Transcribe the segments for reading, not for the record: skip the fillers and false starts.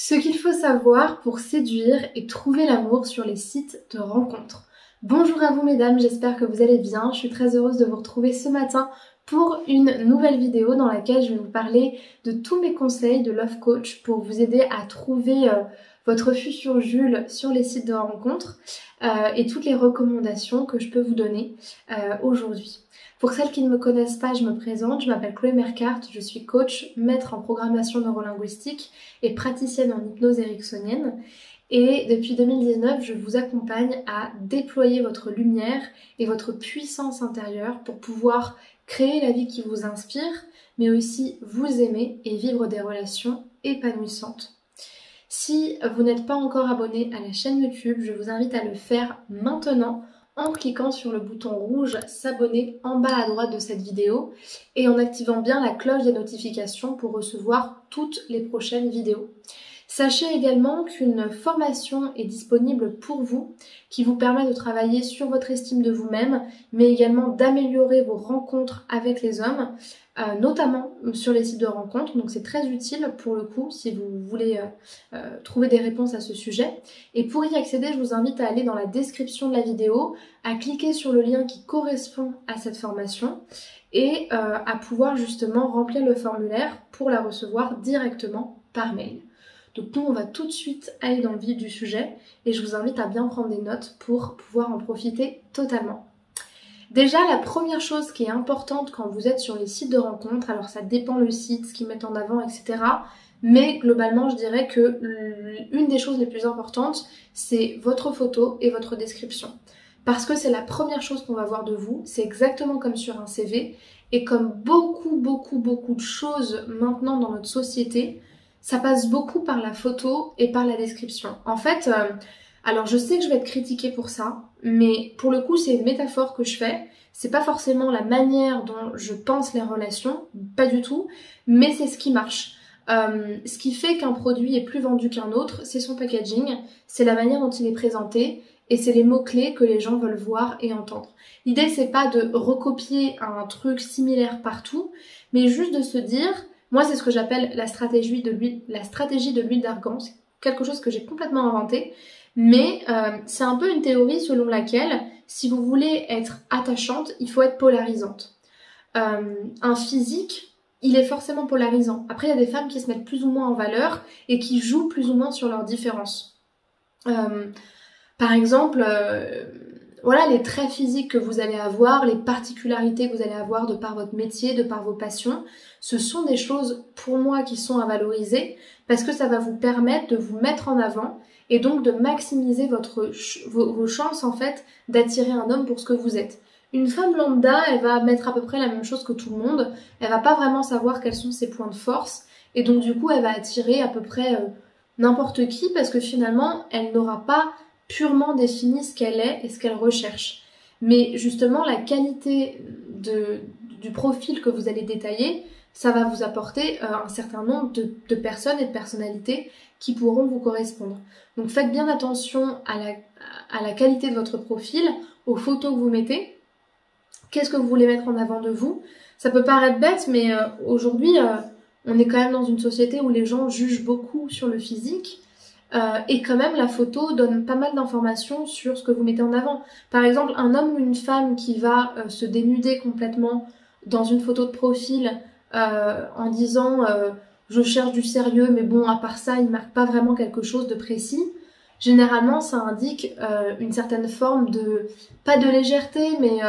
Ce qu'il faut savoir pour séduire et trouver l'amour sur les sites de rencontres. Bonjour à vous mesdames, j'espère que vous allez bien. Je suis très heureuse de vous retrouver ce matin pour une nouvelle vidéo dans laquelle je vais vous parler de tous mes conseils de Love Coach pour vous aider à trouver votre futur Jules sur les sites de rencontres et toutes les recommandations que je peux vous donner aujourd'hui. Pour celles qui ne me connaissent pas, je me présente, je m'appelle Chloé Mercart, je suis coach, maître en programmation neurolinguistique et praticienne en hypnose ericksonienne. Et depuis 2019, je vous accompagne à déployer votre lumière et votre puissance intérieure pour pouvoir créer la vie qui vous inspire, mais aussi vous aimer et vivre des relations épanouissantes. Si vous n'êtes pas encore abonné à la chaîne YouTube, je vous invite à le faire maintenant en cliquant sur le bouton rouge s'abonner en bas à droite de cette vidéo et en activant bien la cloche des notifications pour recevoir toutes les prochaines vidéos. Sachez également qu'une formation est disponible pour vous qui vous permet de travailler sur votre estime de vous-même mais également d'améliorer vos rencontres avec les hommes, notamment sur les sites de rencontres. Donc c'est très utile pour le coup si vous voulez trouver des réponses à ce sujet. Et pour y accéder, je vous invite à aller dans la description de la vidéo, à cliquer sur le lien qui correspond à cette formation et à pouvoir justement remplir le formulaire pour la recevoir directement par mail. Donc nous, on va tout de suite aller dans le vif du sujet et je vous invite à bien prendre des notes pour pouvoir en profiter totalement. Déjà, la première chose qui est importante quand vous êtes sur les sites de rencontres, alors ça dépend le site, ce qu'ils mettent en avant, etc. Mais globalement, je dirais que une des choses les plus importantes, c'est votre photo et votre description. Parce que c'est la première chose qu'on va voir de vous, c'est exactement comme sur un CV. Et comme beaucoup de choses maintenant dans notre société, ça passe beaucoup par la photo et par la description. En fait, alors je sais que je vais être critiquée pour ça, mais pour le coup c'est une métaphore que je fais. C'est pas forcément la manière dont je pense les relations, pas du tout, mais c'est ce qui marche. Ce qui fait qu'un produit est plus vendu qu'un autre, c'est son packaging, c'est la manière dont il est présenté et c'est les mots-clés que les gens veulent voir et entendre. L'idée c'est pas de recopier un truc similaire partout, mais juste de se dire, moi c'est ce que j'appelle la stratégie de l'huile d'argan, c'est quelque chose que j'ai complètement inventé, mais c'est un peu une théorie selon laquelle si vous voulez être attachante, il faut être polarisante. Un physique, il est forcément polarisant. Après il y a des femmes qui se mettent plus ou moins en valeur et qui jouent plus ou moins sur leurs différences. Par exemple, voilà les traits physiques que vous allez avoir, les particularités que vous allez avoir de par votre métier, de par vos passions, ce sont des choses pour moi qui sont à valoriser parce que ça va vous permettre de vous mettre en avant et donc de maximiser vos chances en fait d'attirer un homme pour ce que vous êtes. Une femme lambda, elle va mettre à peu près la même chose que tout le monde, elle va pas vraiment savoir quels sont ses points de force et donc du coup elle va attirer à peu près n'importe qui parce que finalement elle n'aura pas purement définir ce qu'elle est et ce qu'elle recherche. Mais justement, la qualité du profil que vous allez détailler, ça va vous apporter un certain nombre de personnes et de personnalités qui pourront vous correspondre. Donc faites bien attention à la qualité de votre profil, aux photos que vous mettez. Qu'est-ce que vous voulez mettre en avant de vous? Ça peut paraître bête, mais aujourd'hui, on est quand même dans une société où les gens jugent beaucoup sur le physique. Et quand même la photo donne pas mal d'informations sur ce que vous mettez en avant. Par exemple, un homme ou une femme qui va se dénuder complètement dans une photo de profil en disant je cherche du sérieux mais bon à part ça il marque pas vraiment quelque chose de précis, généralement ça indique une certaine forme de, pas de légèreté mais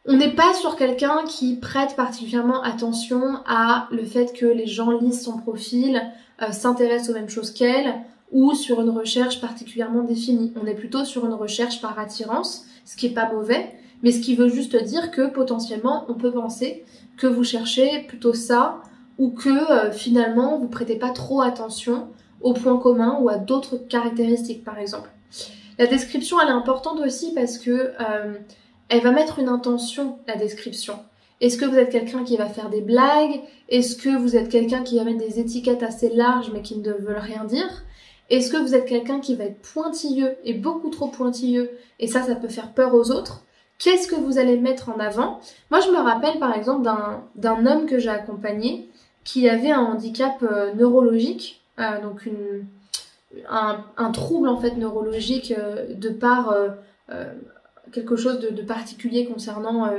on n'est pas sur quelqu'un qui prête particulièrement attention à le fait que les gens lisent son profil, s'intéressent aux mêmes choses qu'elle, ou sur une recherche particulièrement définie. On est plutôt sur une recherche par attirance, ce qui est pas mauvais, mais ce qui veut juste dire que potentiellement on peut penser que vous cherchez plutôt ça, ou que finalement vous prêtez pas trop attention aux points communs ou à d'autres caractéristiques par exemple. La description elle est importante aussi parce que elle va mettre une intention, la description. Est-ce que vous êtes quelqu'un qui va faire des blagues? Est-ce que vous êtes quelqu'un qui va mettre des étiquettes assez larges mais qui ne veulent rien dire? Est-ce que vous êtes quelqu'un qui va être pointilleux et beaucoup trop pointilleux et ça peut faire peur aux autres? Qu'est-ce que vous allez mettre en avant? Moi je me rappelle par exemple d'un homme que j'ai accompagné qui avait un handicap neurologique donc un trouble en fait neurologique de par quelque chose de particulier concernant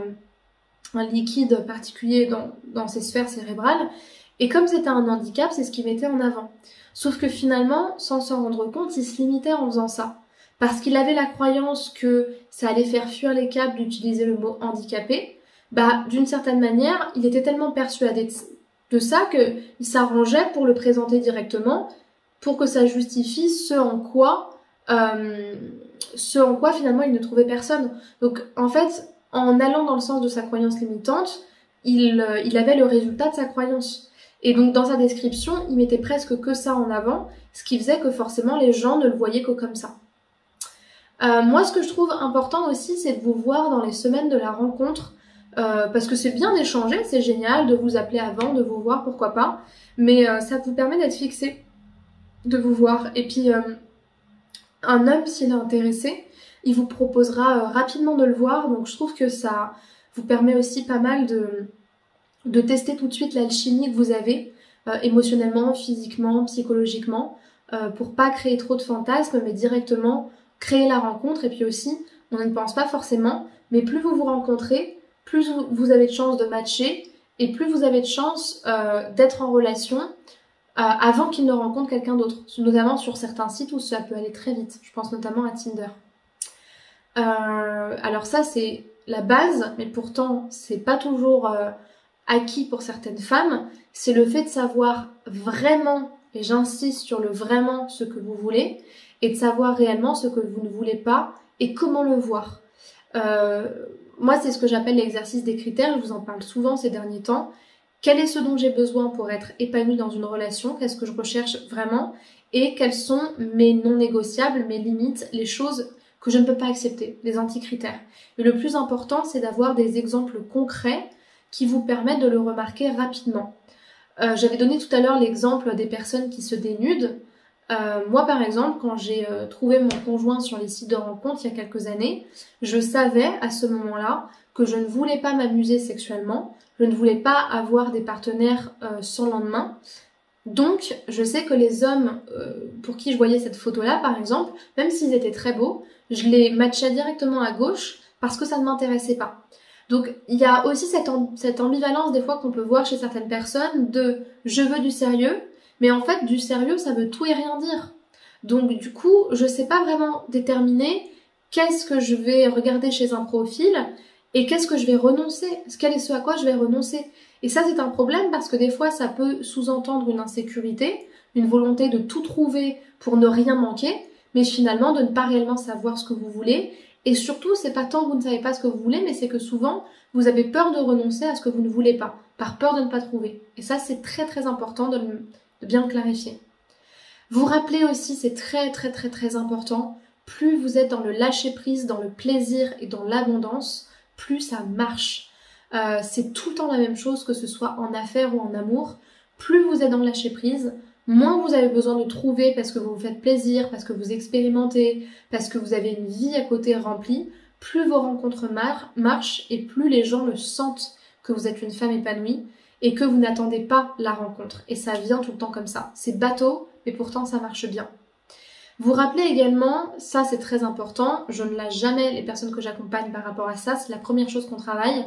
un liquide particulier dans ses sphères cérébrales. Et comme c'était un handicap, c'est ce qu'il mettait en avant. Sauf que finalement, sans s'en rendre compte, il se limitait en faisant ça. Parce qu'il avait la croyance que ça allait faire fuir les câbles d'utiliser le mot handicapé. Bah, d'une certaine manière, il était tellement persuadé de ça qu'il s'arrangeait pour le présenter directement, pour que ça justifie ce en quoi finalement il ne trouvait personne. Donc en fait, en allant dans le sens de sa croyance limitante, il avait le résultat de sa croyance. Et donc dans sa description, il mettait presque que ça en avant, ce qui faisait que forcément les gens ne le voyaient que comme ça. Moi, ce que je trouve important aussi, c'est de vous voir dans les semaines de la rencontre, parce que c'est bien d'échanger, c'est génial de vous appeler avant, de vous voir, pourquoi pas, mais ça vous permet d'être fixé, de vous voir. Et puis, un homme, s'il est intéressé, il vous proposera rapidement de le voir, donc je trouve que ça vous permet aussi pas mal de tester tout de suite l'alchimie que vous avez, émotionnellement, physiquement, psychologiquement, pour pas créer trop de fantasmes, mais directement créer la rencontre. Et puis aussi, on ne pense pas forcément, mais plus vous vous rencontrez, plus vous avez de chances de matcher, et plus vous avez de chances d'être en relation avant qu'il ne rencontre quelqu'un d'autre, notamment sur certains sites où ça peut aller très vite. Je pense notamment à Tinder. Alors ça, c'est la base, mais pourtant, c'est pas toujours acquis pour certaines femmes. C'est le fait de savoir vraiment, et j'insiste sur le vraiment, ce que vous voulez, et de savoir réellement ce que vous ne voulez pas, et comment le voir. Moi, c'est ce que j'appelle l'exercice des critères, je vous en parle souvent ces derniers temps. Quel est ce dont j'ai besoin pour être épanouie dans une relation? Qu'est-ce que je recherche vraiment? Et quels sont mes non négociables, mes limites, les choses que je ne peux pas accepter, les anti-critères. Et le plus important, c'est d'avoir des exemples concrets qui vous permettent de le remarquer rapidement. J'avais donné tout à l'heure l'exemple des personnes qui se dénudent. Moi, par exemple, quand j'ai trouvé mon conjoint sur les sites de rencontres il y a quelques années, je savais à ce moment-là que je ne voulais pas m'amuser sexuellement, je ne voulais pas avoir des partenaires sans lendemain. Donc, je sais que les hommes pour qui je voyais cette photo-là, par exemple, même s'ils étaient très beaux, je les matchais directement à gauche parce que ça ne m'intéressait pas. Donc, il y a aussi cette ambivalence des fois qu'on peut voir chez certaines personnes de « je veux du sérieux », mais en fait, du sérieux, ça veut tout et rien dire. Donc, du coup, je sais pas vraiment déterminer qu'est-ce que je vais regarder chez un profil et qu'est-ce que je vais renoncer, quel est ce à quoi je vais renoncer. Et ça, c'est un problème parce que des fois, ça peut sous-entendre une insécurité, une volonté de tout trouver pour ne rien manquer, mais finalement de ne pas réellement savoir ce que vous voulez. Et surtout, c'est pas tant que vous ne savez pas ce que vous voulez, mais c'est que souvent, vous avez peur de renoncer à ce que vous ne voulez pas, par peur de ne pas trouver. Et ça, c'est très très important de bien le clarifier. Vous rappelez aussi, c'est très très très très important, plus vous êtes dans le lâcher-prise, dans le plaisir et dans l'abondance, plus ça marche. C'est tout le temps la même chose, que ce soit en affaires ou en amour. Plus vous êtes dans le lâcher-prise, moins vous avez besoin de trouver parce que vous vous faites plaisir, parce que vous expérimentez, parce que vous avez une vie à côté remplie. Plus vos rencontres marchent et plus les gens le sentent que vous êtes une femme épanouie et que vous n'attendez pas la rencontre. Et ça vient tout le temps comme ça. C'est bateau, mais pourtant ça marche bien. Vous rappelez également, ça c'est très important, je ne lâche jamais les personnes que j'accompagne par rapport à ça, c'est la première chose qu'on travaille,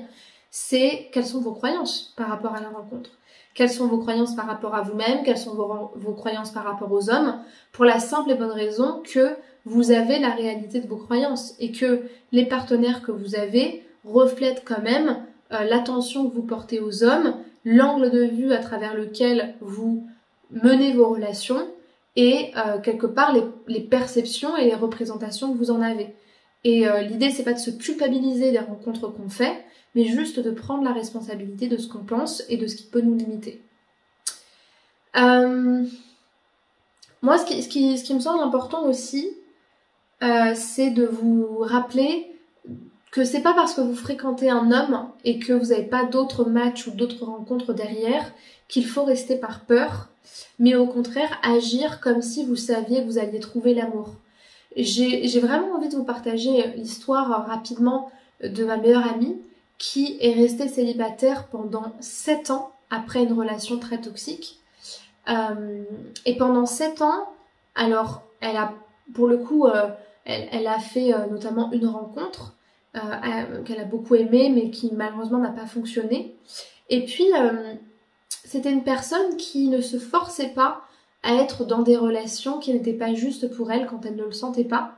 c'est quelles sont vos croyances par rapport à la rencontre. Quelles sont vos croyances par rapport à vous-même, quelles sont vos croyances par rapport aux hommes, pour la simple et bonne raison que vous avez la réalité de vos croyances et que les partenaires que vous avez reflètent quand même l'attention que vous portez aux hommes, l'angle de vue à travers lequel vous menez vos relations et quelque part les perceptions et les représentations que vous en avez. Et l'idée, c'est pas de se culpabiliser des rencontres qu'on fait, mais juste de prendre la responsabilité de ce qu'on pense et de ce qui peut nous limiter. Moi, ce qui me semble important aussi, c'est de vous rappeler que c'est pas parce que vous fréquentez un homme et que vous n'avez pas d'autres matchs ou d'autres rencontres derrière qu'il faut rester par peur, mais au contraire agir comme si vous saviez que vous alliez trouver l'amour. J'ai vraiment envie de vous partager l'histoire rapidement de ma meilleure amie qui est restée célibataire pendant 7 ans après une relation très toxique. Et pendant 7 ans, alors elle a pour le coup, elle a fait notamment une rencontre qu'elle a beaucoup aimée mais qui malheureusement n'a pas fonctionné. Et puis c'était une personne qui ne se forçait pas à être dans des relations qui n'étaient pas justes pour elle quand elle ne le sentait pas.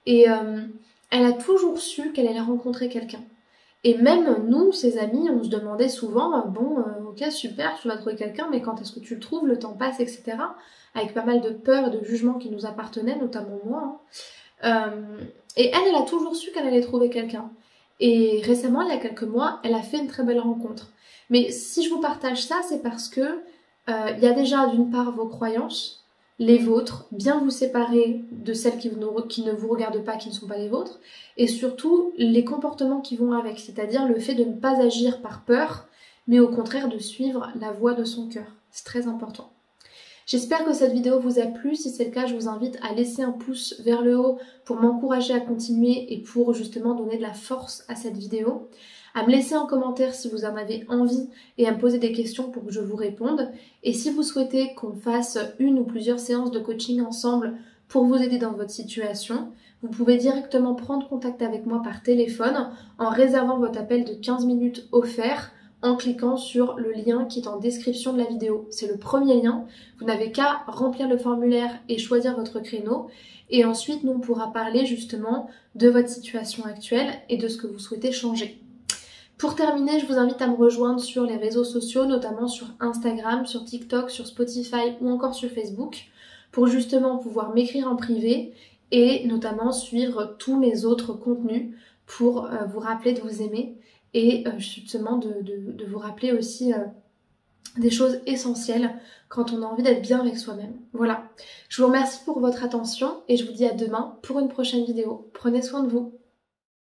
Et elle a toujours su qu'elle allait rencontrer quelqu'un. Et même nous, ses amis, on se demandait souvent, ok, super, tu vas trouver quelqu'un, mais quand est-ce que tu le trouves, le temps passe, etc. Avec pas mal de peur et de jugement qui nous appartenaient, notamment moi. Et elle a toujours su qu'elle allait trouver quelqu'un. Et récemment, il y a quelques mois, elle a fait une très belle rencontre. Mais si je vous partage ça, c'est parce que il y a déjà d'une part vos croyances, les vôtres, bien vous séparer de celles qui ne vous regardent pas, qui ne sont pas les vôtres, et surtout les comportements qui vont avec, c'est-à-dire le fait de ne pas agir par peur, mais au contraire de suivre la voie de son cœur. C'est très important. J'espère que cette vidéo vous a plu. Si c'est le cas, je vous invite à laisser un pouce vers le haut pour m'encourager à continuer et pour justement donner de la force à cette vidéo. À me laisser en commentaire si vous en avez envie et à me poser des questions pour que je vous réponde. Et si vous souhaitez qu'on fasse une ou plusieurs séances de coaching ensemble pour vous aider dans votre situation, vous pouvez directement prendre contact avec moi par téléphone en réservant votre appel de 15 minutes offert en cliquant sur le lien qui est en description de la vidéo. C'est le premier lien. Vous n'avez qu'à remplir le formulaire et choisir votre créneau. Et ensuite, nous, on pourra parler justement de votre situation actuelle et de ce que vous souhaitez changer. Pour terminer, je vous invite à me rejoindre sur les réseaux sociaux, notamment sur Instagram, sur TikTok, sur Spotify ou encore sur Facebook, pour justement pouvoir m'écrire en privé et notamment suivre tous mes autres contenus pour vous rappeler de vous aimer et justement de vous rappeler aussi des choses essentielles quand on a envie d'être bien avec soi-même. Voilà, je vous remercie pour votre attention et je vous dis à demain pour une prochaine vidéo. Prenez soin de vous.